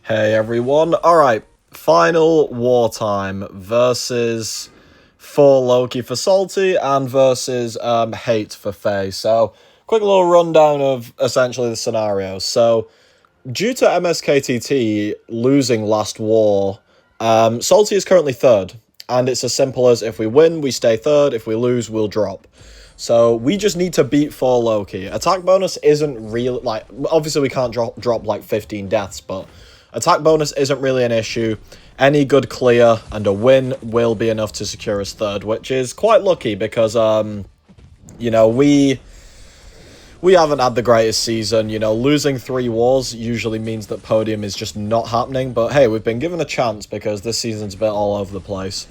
Hey everyone, alright, final wartime versus for Loki for Salty and versus Hate for Faye. So, quick little rundown of essentially the scenario. So, due to MSKTT losing last war, Salty is currently third, and it's as simple as if we win, we stay third, if we lose, we'll drop. So we just need to beat 4 Loki. Attack bonus isn't real, like, obviously we can't drop like 15 deaths, but attack bonus isn't really an issue. Any good clear and a win will be enough to secure us third, which is quite lucky because, you know, we haven't had the greatest season. You know, losing 3 wars usually means that podium is just not happening, but hey, we've been given a chance because this season's a bit all over the place.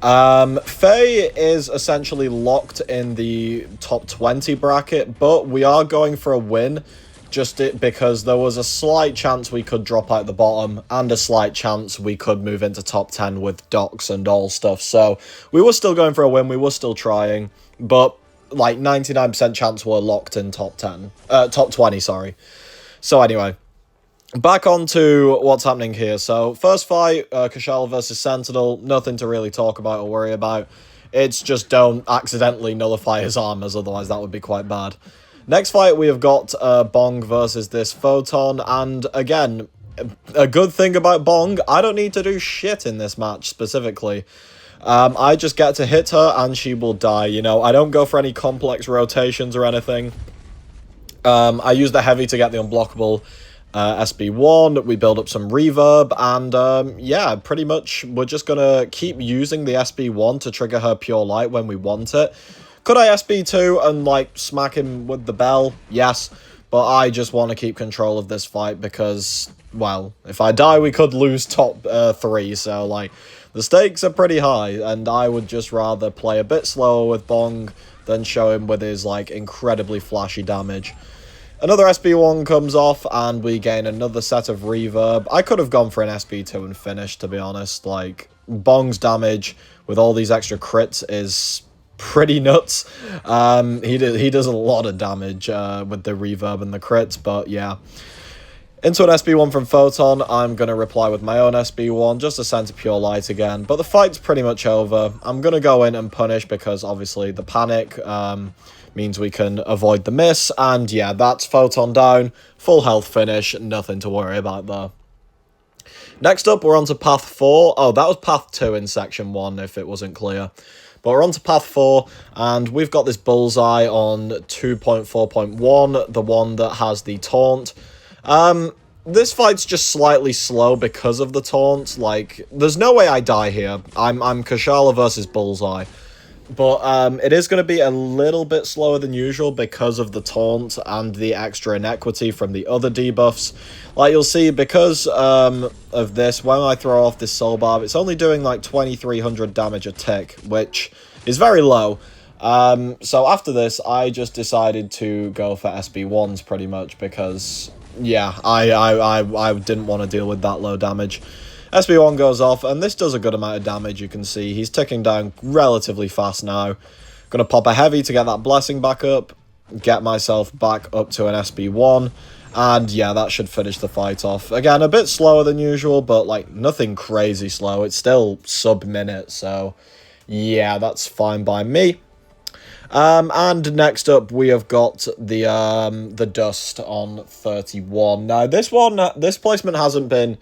Faye is essentially locked in the top 20 bracket, but we are going for a win because there was a slight chance we could drop out the bottom and a slight chance we could move into top 10 with docs and all stuff. So we were still going for a win, we were still trying, but like 99% chance we're locked in top 20, sorry. So anyway, back on to what's happening here. So, first fight, Kashal versus Sentinel. Nothing to really talk about or worry about. It's just don't accidentally nullify his armors, otherwise that would be quite bad. Next fight, we have got BONG versus this Photon. And again, a good thing about BONG, I don't need to do shit in this match specifically. I just get to hit her and she will die, you know. I don't go for any complex rotations or anything. I use the heavy to get the unblockable SB1, we build up some reverb, and yeah, pretty much we're just gonna keep using the SB1 to trigger her pure light when we want it. Could I SB2 and like smack him with the bell? Yes, but I just want to keep control of this fight because, well, if I die we could lose top 3, so like the stakes are pretty high, and I would just rather play a bit slower with BONG than show him with his like incredibly flashy damage. Another SB1 comes off, and we gain another set of reverb. I could have gone for an SB2 and finished, to be honest. Like, BONG's damage with all these extra crits is pretty nuts. He does a lot of damage with the reverb and the crits, but yeah. Into an SB1 from Photon, I'm going to reply with my own SB1, just to send to Pure Light again. But the fight's pretty much over. I'm going to go in and punish because, obviously, the panic means we can avoid the miss. And yeah, that's Photon down. Full health finish. Nothing to worry about there. Next up, we're on to Path 4. Oh, that was Path 2 in Section 1, if it wasn't clear. But we're on to Path 4, and we've got this bullseye on 2.4.1, the one that has the taunt. This fight's just slightly slow because of the taunt. Like, there's no way I die here. I'm Kashala versus Bullseye. But it is going to be a little bit slower than usual because of the taunt and the extra inequity from the other debuffs. Like, you'll see, because of this, when I throw off this Soul Barb, it's only doing like 2300 damage a tick, which is very low. So after this, I just decided to go for SB1s pretty much because, yeah, I didn't want to deal with that low damage. SB1 goes off, and this does a good amount of damage, you can see. He's ticking down relatively fast now. Gonna pop a heavy to get that blessing back up, get myself back up to an SB1, and yeah, that should finish the fight off. Again, a bit slower than usual, but like nothing crazy slow. It's still sub-minute, so yeah, that's fine by me. And next up, we have got the Dust on 31. Now, this placement hasn't been...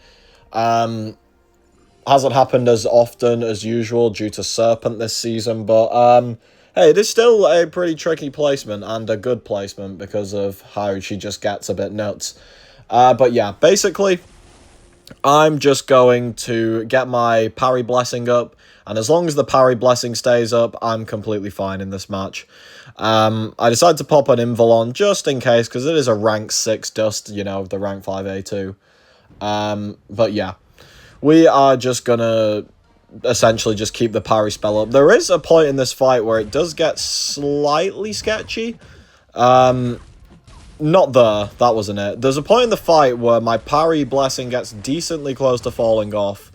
hasn't happened as often as usual due to Serpent this season, but hey, it is still a pretty tricky placement and a good placement because of how she just gets a bit nuts. But yeah, basically, I'm just going to get my parry blessing up, and as long as the parry blessing stays up, I'm completely fine in this match. I decided to pop an Invalon just in case, because it is a rank 6 Dust, you know, the rank 5 A2. But yeah. We are just gonna essentially just keep the parry spell up. There is a point in this fight where it does get slightly sketchy. Not there, that wasn't it. There's a point in the fight where my parry blessing gets decently close to falling off.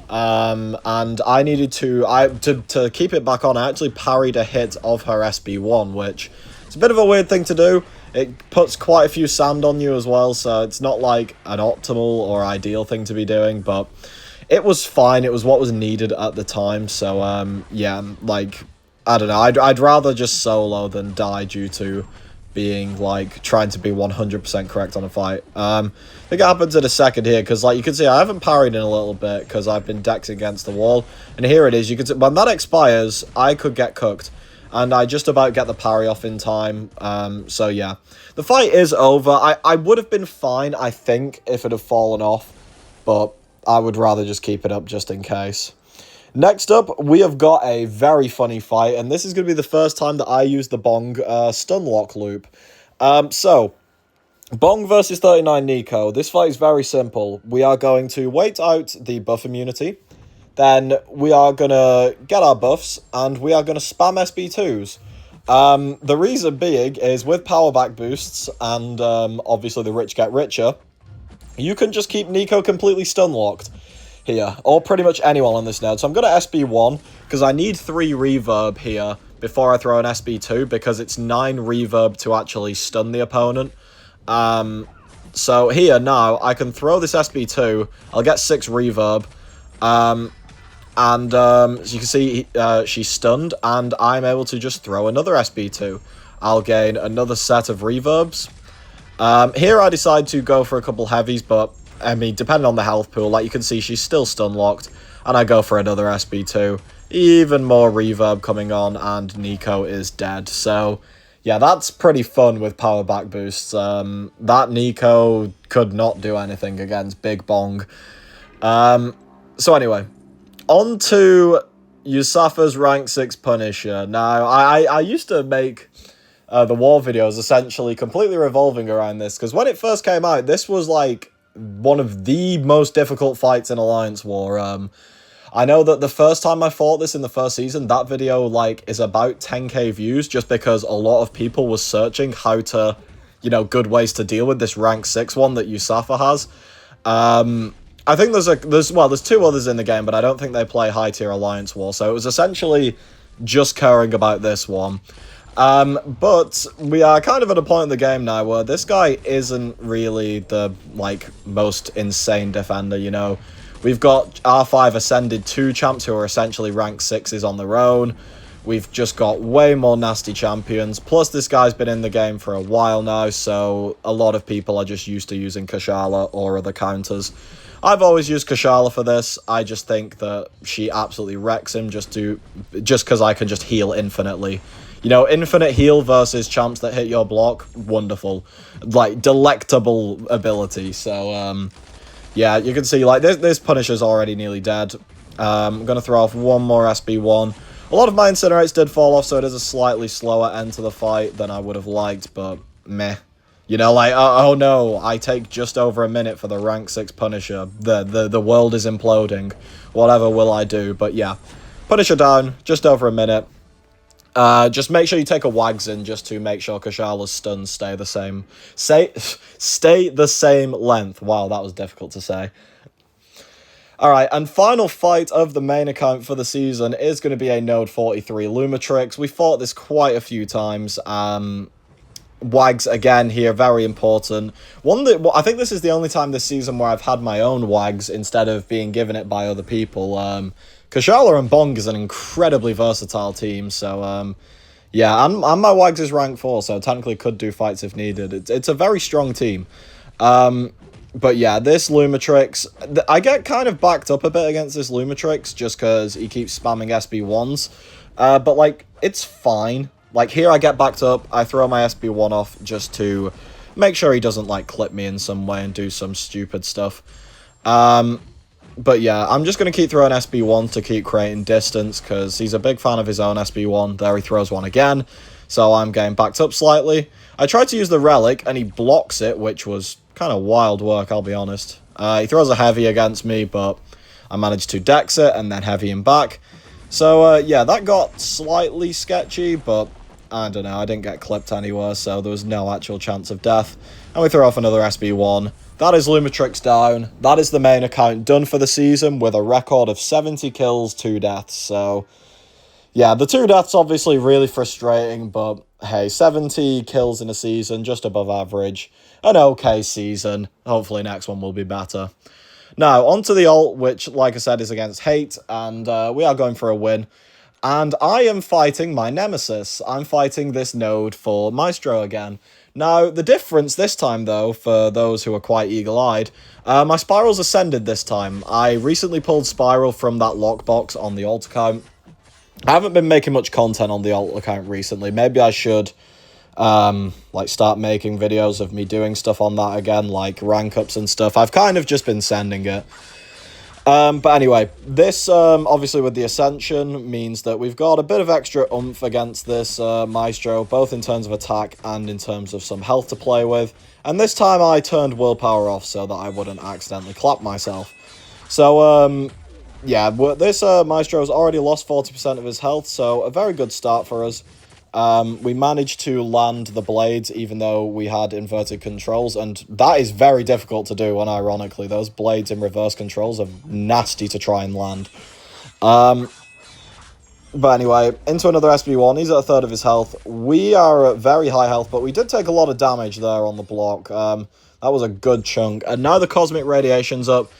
And I needed to keep it back on. I actually parried a hit of her SB1, which is a bit of a weird thing to do. It puts quite a few sand on you as well, so it's not like an optimal or ideal thing to be doing, but it was fine. It was what was needed at the time, so yeah, like, I don't know. I'd rather just solo than die due to being, like, trying to be 100% correct on a fight. I think it happens in a second here, because, like, you can see I haven't parried in a little bit, because I've been decked against the wall, and here it is. You can see, when that expires, I could get cooked, and I just about get the parry off in time, so yeah. The fight is over. I would have been fine, I think, if it had fallen off, but I would rather just keep it up just in case. Next up, we have got a very funny fight, and this is going to be the first time that I use the Bong stun lock loop. So, Bong versus 39 Nico. This fight is very simple. We are going to wait out the buff immunity, then we are going to get our buffs, and we are going to spam SB2s. The reason being is with power back boosts, and obviously the rich get richer, you can just keep Nico completely stun locked here, or pretty much anyone on this node. So I'm going to SB1, because I need 3 reverb here before I throw an SB2, because it's 9 reverb to actually stun the opponent. So here, now, I can throw this SB2, I'll get 6 reverb, and as you can see, she's stunned, and I'm able to just throw another SB2. I'll gain another set of reverbs. Here I decide to go for a couple heavies, but I mean, depending on the health pool, like you can see, she's still stun locked, and I go for another SB2. Even more reverb coming on, and Nico is dead. So, yeah, that's pretty fun with power back boosts. That Nico could not do anything against Big Bong. So anyway, on to Yusafa's rank 6 Punisher. Now, I used to make the war videos essentially completely revolving around this, because when it first came out, this was like one of the most difficult fights in Alliance War. I know that the first time I fought this in the first season, that video, like, is about 10k views, just because a lot of people were searching how to, you know, good ways to deal with this rank 6 one that Yusafa has. I think there's 2 others in the game, but I don't think they play high tier Alliance War, so it was essentially just caring about this one. But we are kind of at a point in the game now where this guy isn't really the, like, most insane defender, you know. We've got R5 Ascended 2 champs who are essentially rank 6s on their own. We've just got way more nasty champions. Plus, this guy's been in the game for a while now, so a lot of people are just used to using Kashala or other counters. I've always used Kashala for this. I just think that she absolutely wrecks him just because I can just heal infinitely. You know, infinite heal versus champs that hit your block, wonderful. Like, delectable ability. So, yeah, you can see, like, this Punisher's already nearly dead. I'm going to throw off one more SB1. A lot of my Incinerates did fall off, so it is a slightly slower end to the fight than I would have liked, but meh. You know, like, oh no, I take just over a minute for the rank 6 Punisher. The world is imploding. Whatever will I do? But yeah, Punisher down, just over a minute. Just make sure you take a Wags in just to make sure Kashala's stuns stay the same. Stay the same length. Wow, that was difficult to say. Alright, and final fight of the main account for the season is going to be a Node 43 Lumatrix. We fought this quite a few times. Wags again here, very important. I think this is the only time this season where I've had my own Wags instead of being given it by other people. Kashala and Bong is an incredibly versatile team, so yeah, and my Wags is rank 4, so technically could do fights if needed. It's a very strong team. But yeah, this Lumatrix, I get kind of backed up a bit against this Lumatrix just because he keeps spamming SB1s. But, like, it's fine. Like, here I get backed up, I throw my SB1 off just to make sure he doesn't, like, clip me in some way and do some stupid stuff. But yeah, I'm just going to keep throwing SB1 to keep creating distance because he's a big fan of his own SB1. There he throws one again, so I'm getting backed up slightly. I tried to use the Relic, and he blocks it, which was kind of wild work, I'll be honest. He throws a heavy against me, but I managed to dex it and then heavy him back. So, yeah, that got slightly sketchy, but I don't know, I didn't get clipped anywhere, so there was no actual chance of death. And we throw off another SB1. That is Lumatrix down. That is the main account done for the season with a record of 70 kills, 2 deaths. So, yeah, the 2 deaths obviously really frustrating, but hey, 70 kills in a season, just above average. An okay season. Hopefully next one will be better. Now, onto the ult, which, like I said, is against Hate, and we are going for a win. And I am fighting my nemesis. I'm fighting this node for Maestro again. Now, the difference this time, though, for those who are quite eagle-eyed, my Spiral's ascended this time. I recently pulled Spiral from that lockbox on the alt account. I haven't been making much content on the alt account recently. Maybe I should like start making videos of me doing stuff on that again, like rank ups and stuff. I've kind of just been sending it. But anyway, this, obviously with the Ascension, means that we've got a bit of extra oomph against this Maestro, both in terms of attack and in terms of some health to play with. And this time I turned willpower off so that I wouldn't accidentally clap myself. So, yeah, this Maestro's already lost 40% of his health, so a very good start for us. We managed to land the blades even though we had inverted controls, and that is very difficult to do, unironically. Those blades in reverse controls are nasty to try and land. But anyway, into another SB1. He's at a third of his health. We are at very high health, but we did take a lot of damage there on the block. That was a good chunk. And now the Cosmic Radiation's up.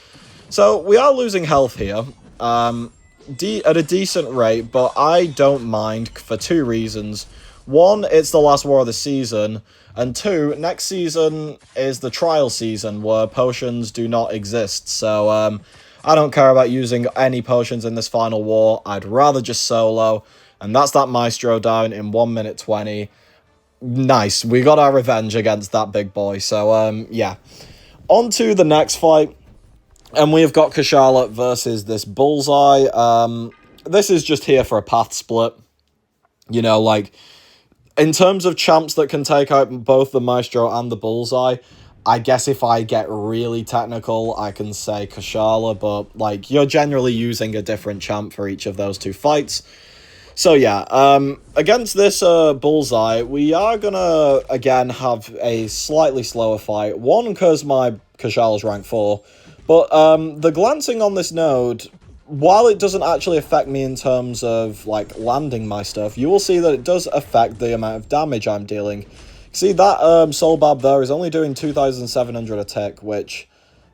So we are losing health here. At a decent rate, but I don't mind for two reasons. One, it's the last war of the season, and two, next season is the trial season where potions do not exist, so I don't care about using any potions in this final war. I'd rather just solo, and that's that Maestro down in 1 minute 20. Nice, we got our revenge against that big boy, so yeah. On to the next fight. And we've got Kshaala versus this Bullseye. This is just here for a path split. You know, like, in terms of champs that can take out both the Maestro and the Bullseye, I guess if I get really technical, I can say Kshaala, but, like, you're generally using a different champ for each of those two fights. So, yeah, against this Bullseye, we are gonna, again, have a slightly slower fight. One, because my Kshaala's rank 4, but the glancing on this node, while it doesn't actually affect me in terms of, like, landing my stuff, you will see that it does affect the amount of damage I'm dealing. See, that Soul Barb there is only doing 2,700 a tick, which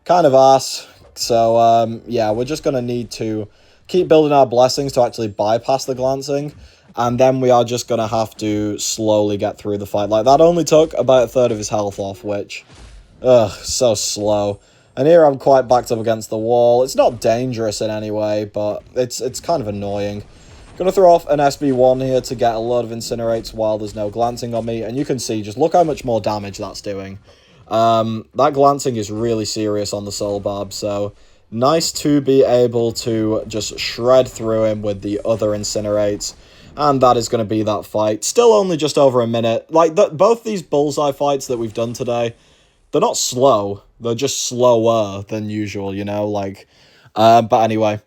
kind of arse. So, yeah, we're just going to need to keep building our blessings to actually bypass the glancing, and then we are just going to have to slowly get through the fight. Like, that only took about a third of his health off, which, ugh, so slow. And here I'm quite backed up against the wall. It's not dangerous in any way, but it's kind of annoying. Gonna throw off an SB1 here to get a lot of incinerates while there's no glancing on me. And you can see, just look how much more damage that's doing. That glancing is really serious on the Soul Barb, so nice to be able to just shred through him with the other incinerates. And that is going to be that fight. Still only just over a minute. Like, both these Bullseye fights that we've done today, they're not slow. They're just slower than usual, you know, like, but anyway,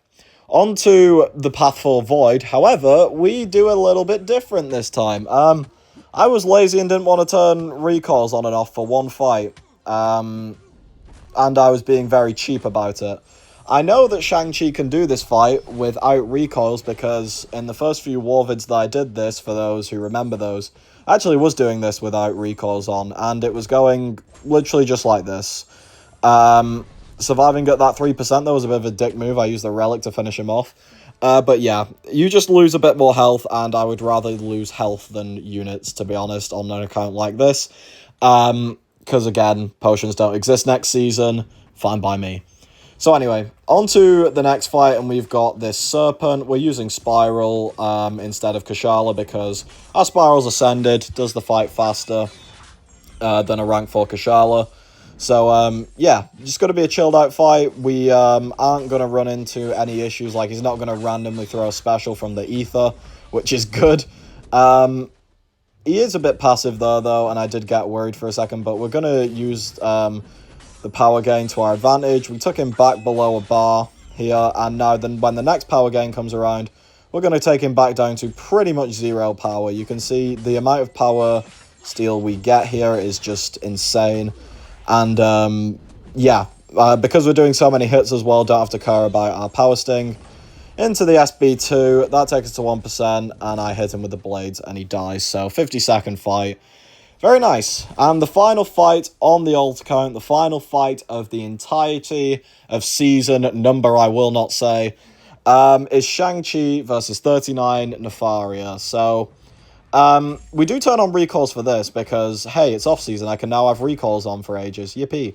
on to the Path for Void. However, we do a little bit different this time. I was lazy and didn't want to turn recalls on and off for one fight, and I was being very cheap about it. I know that Shang-Chi can do this fight without recoils because in the first few war vids that I did this, for those who remember those, I actually was doing this without recoils on, and it was going literally just like this. Surviving at that 3% though was a bit of a dick move. I used the relic to finish him off. But yeah, you just lose a bit more health, and I would rather lose health than units, to be honest, on an account like this. Because again, potions don't exist next season. Fine by me. So anyway, on to the next fight, and we've got this Serpent. We're using Spiral instead of Kshaala because our Spiral's ascended, does the fight faster than a rank 4 Kshaala. So, yeah, just going to be a chilled out fight. We aren't going to run into any issues, like he's not going to randomly throw a special from the ether, which is good. He is a bit passive there, though, and I did get worried for a second, but we're going to use the power gain to our advantage. We took him back below a bar here, and now then when the next power gain comes around, we're going to take him back down to pretty much 0 power. You can see the amount of power steal we get here is just insane. And, yeah, because we're doing so many hits as well, don't have to care about our power sting. into the SB2. That takes us to 1%, and I hit him with the blades, and he dies. So 50-second fight. Very nice. And the final fight on the alt account, the final fight of the entirety of season number, I will not say, is Shang-Chi versus 39 Nefaria. So, we do turn on recalls for this because, hey, it's off-season. I can now have recalls on for ages. Yippee.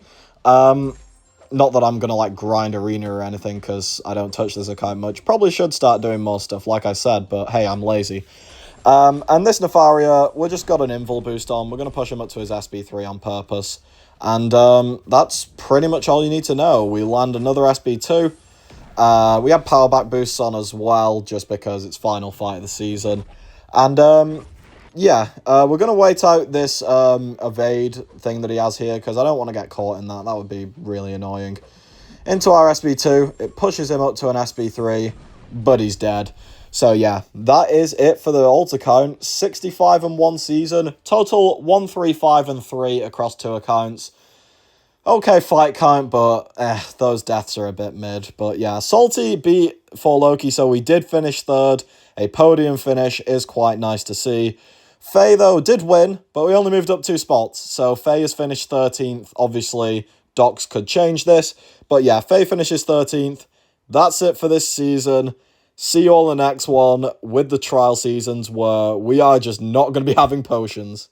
Not that I'm going to, like, grind arena or anything because I don't touch this account much. Probably should start doing more stuff, like I said, but, hey, I'm lazy. And this Nefaria, we just got an invul boost on. We're going to push him up to his SB3 on purpose. And that's pretty much all you need to know. We land another SB2. We have power back boosts on as well, just because it's final fight of the season. And, yeah, we're going to wait out this evade thing that he has here, because I don't want to get caught in that. That would be really annoying. Into our SB2, it pushes him up to an SB3, but he's dead. So yeah, that is it for the alt account. 65 and 1 season. Total 135 and 3 across 2 accounts. Okay fight count, but those deaths are a bit mid. But yeah, Salty beat 4Loki, so we did finish 3rd. A podium finish is quite nice to see. Faye, though, did win, but we only moved up 2 spots. So Faye has finished 13th. Obviously, Docs could change this. But yeah, Faye finishes 13th. That's it for this season. See you all in the next one with the trial seasons where we are just not going to be having potions.